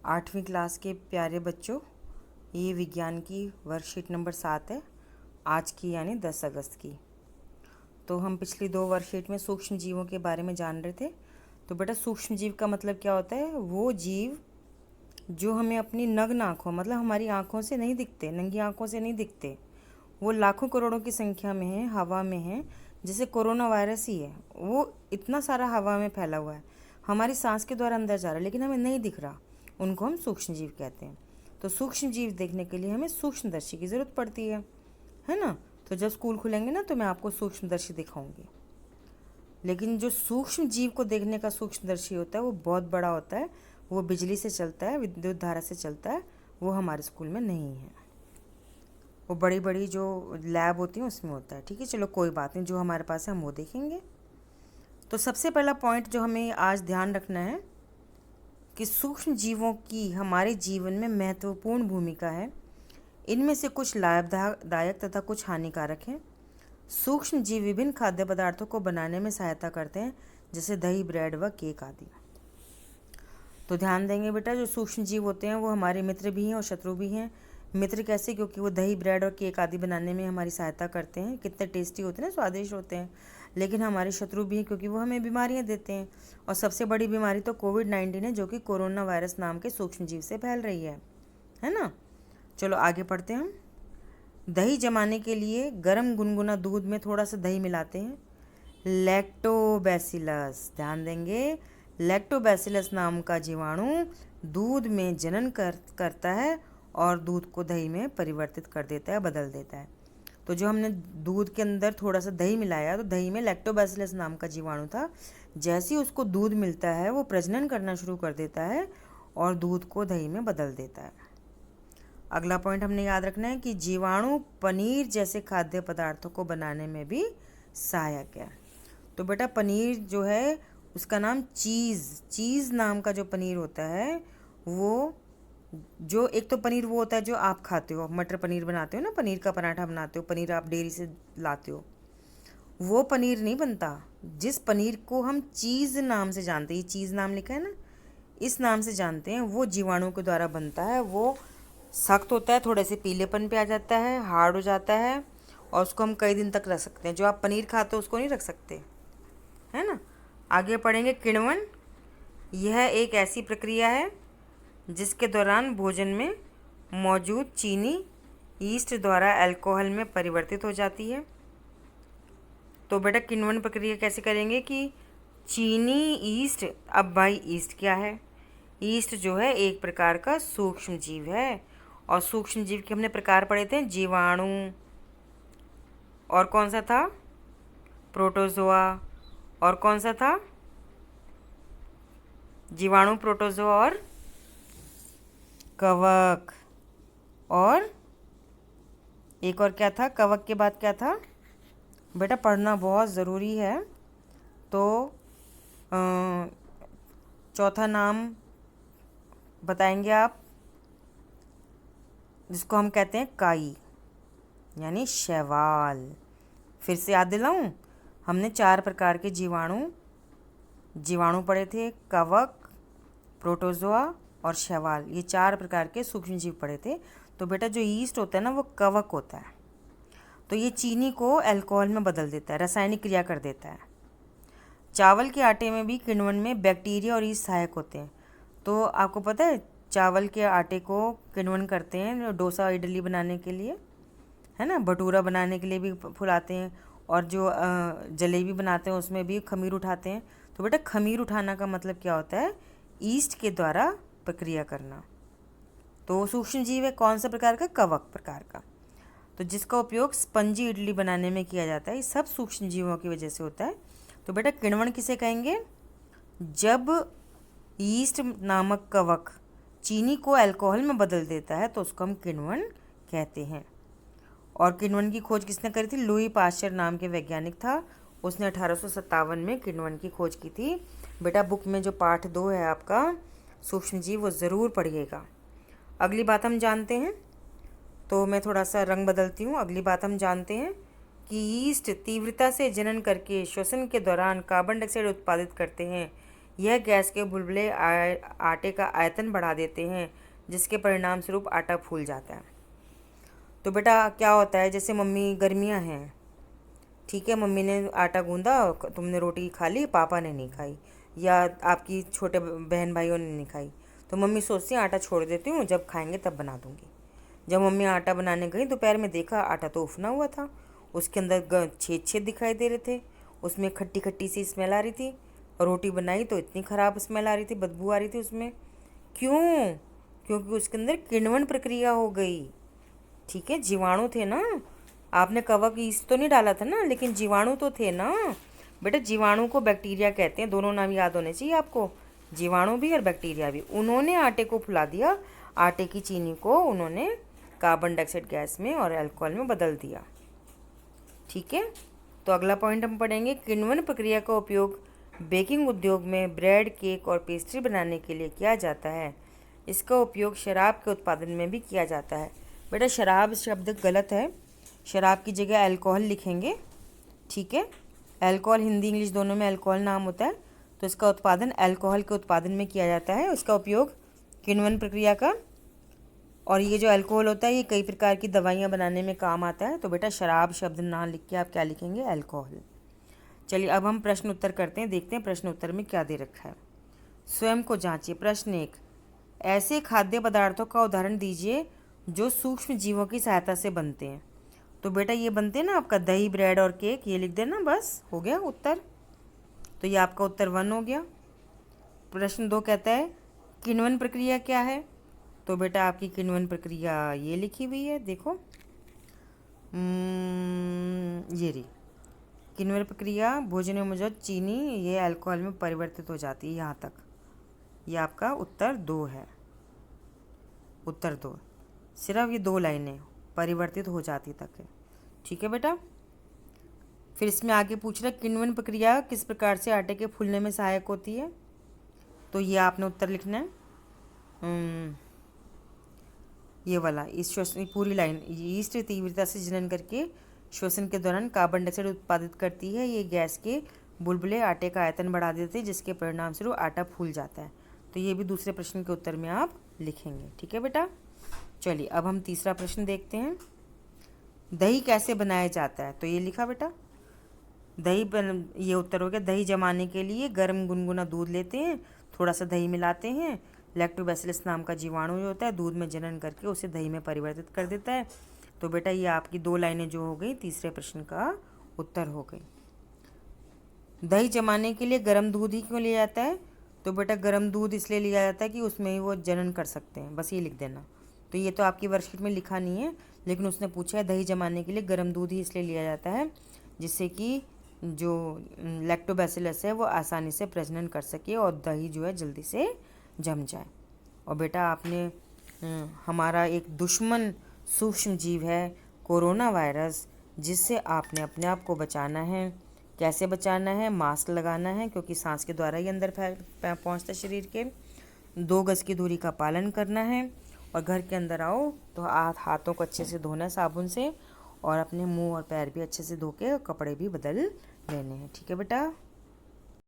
8वीं क्लास के प्यारे बच्चों, ये विज्ञान की वर्कशीट नंबर 7 है, आज की यानी 10 अगस्त की। तो हम पिछली 2 वर्कशीट में सूक्ष्म जीवों के बारे में जान रहे थे। तो बेटा सूक्ष्म जीव का मतलब क्या होता है? वो जीव जो हमें अपनी नग्न आँखों मतलब हमारी आँखों से नहीं दिखते, नंगी आँखों से नहीं दिखते, वो लाखों करोड़ों की संख्या में है, हवा में है। जैसे कोरोना वायरस ही है, वो इतना सारा हवा में फैला हुआ है, हमारी सांस के द्वारा अंदर जा रहा है लेकिन हमें नहीं दिख रहा, उनको हम सूक्ष्म जीव कहते हैं। तो सूक्ष्म जीव देखने के लिए हमें सूक्ष्मदर्शी की ज़रूरत पड़ती है ना। तो जब स्कूल खुलेंगे ना तो मैं आपको सूक्ष्मदर्शी दिखाऊंगी। लेकिन जो सूक्ष्म जीव को देखने का सूक्ष्मदर्शी होता है वो बहुत बड़ा होता है, वो बिजली से चलता है, विद्युत धारा से चलता है, वो हमारे स्कूल में नहीं है। वो बड़ी बड़ी जो लैब होती हैं उसमें होता है। ठीक है, चलो कोई बात नहीं, जो हमारे पास है हम वो देखेंगे। तो सबसे पहला पॉइंट जो हमें आज ध्यान रखना है कि सूक्ष्म जीवों की हमारे जीवन में महत्वपूर्ण भूमिका है। इनमें से कुछ लाभदायक तथा कुछ हानिकारक हैं। सूक्ष्म जीव विभिन्न खाद्य पदार्थों को बनाने में सहायता करते हैं, जैसे दही, ब्रेड व केक आदि। तो ध्यान देंगे बेटा, जो सूक्ष्म जीव होते हैं वो हमारे मित्र भी हैं और शत्रु भी हैं। मित्र कैसे? क्योंकि वो दही, ब्रेड और केक आदि बनाने में हमारी सहायता करते हैं, कितने टेस्टी होते हैं ना, स्वादिष्ट होते हैं। लेकिन हमारे शत्रु भी हैं क्योंकि वो हमें बीमारियां देते हैं। और सबसे बड़ी बीमारी तो कोविड-19 है, जो कि कोरोना वायरस नाम के सूक्ष्म जीव से फैल रही है ना। चलो आगे पढ़ते हैं हम। दही जमाने के लिए गर्म गुनगुना दूध में थोड़ा सा दही मिलाते हैं। लैक्टोबैसिलस, ध्यान देंगे, लैक्टोबैसिलस नाम का जीवाणु दूध में जनन करता है और दूध को दही में परिवर्तित कर देता है, बदल देता है। तो जो हमने दूध के अंदर थोड़ा सा दही मिलाया तो दही में लैक्टोबैसिलस नाम का जीवाणु था। जैसे ही उसको दूध मिलता है वो प्रजनन करना शुरू कर देता है और दूध को दही में बदल देता है। अगला पॉइंट हमने याद रखना है कि जीवाणु पनीर जैसे खाद्य पदार्थों को बनाने में भी सहायक है। तो बेटा पनीर जो है उसका नाम चीज़ नाम का जो पनीर होता है, वो जो एक तो पनीर वो होता है जो आप खाते हो, मटर पनीर बनाते हो ना, पनीर का पराठा बनाते हो, पनीर आप डेयरी से लाते हो, वो पनीर नहीं बनता। जिस पनीर को हम चीज़ नाम से जानते हैं, ये चीज़ नाम लिखा है ना, इस नाम से जानते हैं, वो जीवाणु के द्वारा बनता है। वो सख्त होता है, थोड़े से पीलेपन पे आ जाता है, हार्ड हो जाता है और उसको हम कई दिन तक रख सकते हैं। जो आप पनीर खाते हो उसको नहीं रख सकते, है ना। आगे पढ़ेंगे किण्वन। यह एक ऐसी प्रक्रिया है जिसके दौरान भोजन में मौजूद चीनी ईस्ट द्वारा अल्कोहल में परिवर्तित हो जाती है। तो बेटा किण्वन प्रक्रिया कैसे करेंगे कि चीनी ईस्ट, अब भाई ईस्ट क्या है? ईस्ट जो है एक प्रकार का सूक्ष्म जीव है और सूक्ष्म जीव के हमने प्रकार पढ़े थे, जीवाणु और कौन सा था? प्रोटोजोआ। और कौन सा था? जीवाणु, प्रोटोजोआ और कवक। और एक और क्या था? कवक के बाद क्या था? बेटा पढ़ना बहुत ज़रूरी है। तो चौथा नाम बताएंगे आप, जिसको हम कहते हैं काई यानी शैवाल। फिर से याद दिलाऊं, हमने 4 प्रकार के जीवाणु पढ़े थे, कवक, प्रोटोजोआ और शैवाल। ये 4 प्रकार के सूक्ष्म जीव पढ़े थे। तो बेटा जो ईस्ट होता है ना वो कवक होता है। तो ये चीनी को अल्कोहल में बदल देता है, रासायनिक क्रिया कर देता है। चावल के आटे में भी किण्वन में बैक्टीरिया और ईस्ट सहायक होते हैं। तो आपको पता है चावल के आटे को किण्वन करते हैं डोसा इडली बनाने के लिए, है ना, भटूरा बनाने के लिए भी फुलाते हैं, और जो जलेबी बनाते हैं उसमें भी खमीर उठाते हैं। तो बेटा खमीर उठाना का मतलब क्या होता है? ईस्ट के द्वारा प्रक्रिया करना। तो सूक्ष्म जीव है कौन सा प्रकार का? कवक प्रकार का। तो जिसका उपयोग स्पंजी इडली बनाने में किया जाता है। ये सब सूक्ष्म जीवों की वजह से होता है। तो बेटा किण्वन किसे कहेंगे? जब ईस्ट नामक कवक चीनी को अल्कोहल में बदल देता है तो उसको हम किण्वन कहते हैं। और किण्वन की खोज किसने करी थी? लुई पाश्चर नाम के वैज्ञानिक था, उसने 1857 में किण्वन की खोज की थी। बेटा बुक में जो पाठ 2 है आपका सूक्ष्म जीव, वो ज़रूर पढ़िएगा। अगली बात हम जानते हैं, तो मैं थोड़ा सा रंग बदलती हूँ। अगली बात हम जानते हैं कि ईस्ट तीव्रता से जनन करके श्वसन के दौरान कार्बन डाइऑक्साइड उत्पादित करते हैं। यह गैस के बुलबुले आटे का आयतन बढ़ा देते हैं, जिसके परिणाम स्वरूप आटा फूल जाता है। तो बेटा क्या होता है, जैसे मम्मी, गर्मियां हैं, ठीक है, मम्मी ने आटा गूंदा, तुमने रोटी खा ली, पापा ने नहीं खाई, या आपकी छोटे बहन भाइयों ने नहीं खाई, तो मम्मी सोचती है आटा छोड़ देती हूँ, जब खाएंगे तब बना दूंगी। जब मम्मी आटा बनाने गई दोपहर में, देखा आटा तो उफना हुआ था, उसके अंदर छेद छेद दिखाई दे रहे थे, उसमें खट्टी खट्टी सी स्मेल आ रही थी, और रोटी बनाई तो इतनी ख़राब स्मेल आ रही थी, बदबू आ रही थी उसमें। क्यों? क्योंकि उसके अंदर किण्वन प्रक्रिया हो गई। ठीक है, जीवाणु थे ना, आपने कवक ईस्ट तो नहीं डाला था ना, लेकिन जीवाणु तो थे ना। बेटा जीवाणु को बैक्टीरिया कहते हैं, दोनों नाम याद होने चाहिए आपको, जीवाणु भी और बैक्टीरिया भी। उन्होंने आटे को फुला दिया, आटे की चीनी को उन्होंने कार्बन डाइऑक्साइड गैस में और अल्कोहल में बदल दिया। ठीक है, तो अगला पॉइंट हम पढ़ेंगे, किण्वन प्रक्रिया का उपयोग बेकिंग उद्योग में ब्रेड, केक और पेस्ट्री बनाने के लिए किया जाता है। इसका उपयोग शराब के उत्पादन में भी किया जाता है। बेटा शराब शब्द गलत है, शराब की जगह अल्कोहल लिखेंगे। ठीक है, अल्कोहल हिंदी इंग्लिश दोनों में अल्कोहल नाम होता है, तो इसका उत्पादन अल्कोहल के उत्पादन में किया जाता है, इसका उपयोग किण्वन प्रक्रिया का। और ये जो अल्कोहल होता है ये कई प्रकार की दवाइयाँ बनाने में काम आता है। तो बेटा शराब शब्द ना लिख के आप क्या लिखेंगे, अल्कोहल। चलिए अब हम प्रश्न उत्तर करते हैं, देखते हैं प्रश्न उत्तर में क्या दे रखा है। स्वयं को जांचिए। प्रश्न 1, ऐसे खाद्य पदार्थों का उदाहरण दीजिए जो सूक्ष्म जीवों की सहायता से बनते हैं। तो बेटा ये बनते हैं ना आपका दही, ब्रेड और केक, ये लिख देना, बस हो गया उत्तर। तो ये आपका उत्तर 1 हो गया। प्रश्न 2 कहता है किण्वन प्रक्रिया क्या है। तो बेटा आपकी किण्वन प्रक्रिया ये लिखी हुई है, देखो, ये रही किण्वन प्रक्रिया, भोजन में मौजूद चीनी ये अल्कोहल में परिवर्तित हो जाती है, यहाँ तक। ये आपका उत्तर 2 है, उत्तर 2, सिर्फ ये 2 लाइनें परिवर्तित हो जाती तक है। ठीक है बेटा, फिर इसमें आगे पूछ रहा है किण्वन प्रक्रिया किस प्रकार से आटे के फूलने में सहायक होती है। तो ये आपने उत्तर लिखना है, ये वाला, इस श्वसन पूरी लाइन, ईस्ट तीव्रता से जनन करके श्वसन के दौरान कार्बन डाइऑक्साइड उत्पादित करती है। ये गैस के बुलबुले आटे का आयतन बढ़ा देते हैं, जिसके परिणाम स्वरूप आटा फूल जाता है। तो ये भी दूसरे प्रश्न के उत्तर में आप लिखेंगे। ठीक है बेटा, चलिए अब हम तीसरा प्रश्न देखते हैं, दही कैसे बनाया जाता है। तो ये लिखा बेटा, ये उत्तर हो गया, दही जमाने के लिए गर्म गुनगुना दूध लेते हैं, थोड़ा सा दही मिलाते हैं, लैक्टोबैसिलस नाम का जीवाणु जो होता है दूध में जनन करके उसे दही में परिवर्तित कर देता है। तो बेटा ये आपकी 2 लाइनें जो हो गई तीसरे प्रश्न का उत्तर हो गई। दही जमाने के लिए गर्म दूध ही क्यों लिया जाता है। तो बेटा गर्म दूध इसलिए लिया जाता है कि उसमें ही वो जनन कर सकते हैं, बस ये लिख देना। तो ये तो आपकी वर्कशीट में लिखा नहीं है, लेकिन उसने पूछा है दही जमाने के लिए गर्म दूध ही इसलिए लिया जाता है जिससे कि जो लैक्टोबैसिलस है वो आसानी से प्रजनन कर सके और दही जो है जल्दी से जम जाए। और बेटा आपने हमारा एक दुश्मन सूक्ष्म जीव है कोरोना वायरस, जिससे आपने अपने आप को बचाना है। कैसे बचाना है, मास्क लगाना है क्योंकि सांस के द्वारा ही अंदर पहुंचता है शरीर के, 2 गज की दूरी का पालन करना है, और घर के अंदर आओ तो हाथों को अच्छे से धोना है साबुन से, और अपने मुंह और पैर भी अच्छे से धो के कपड़े भी बदल लेने हैं। ठीक है बेटा।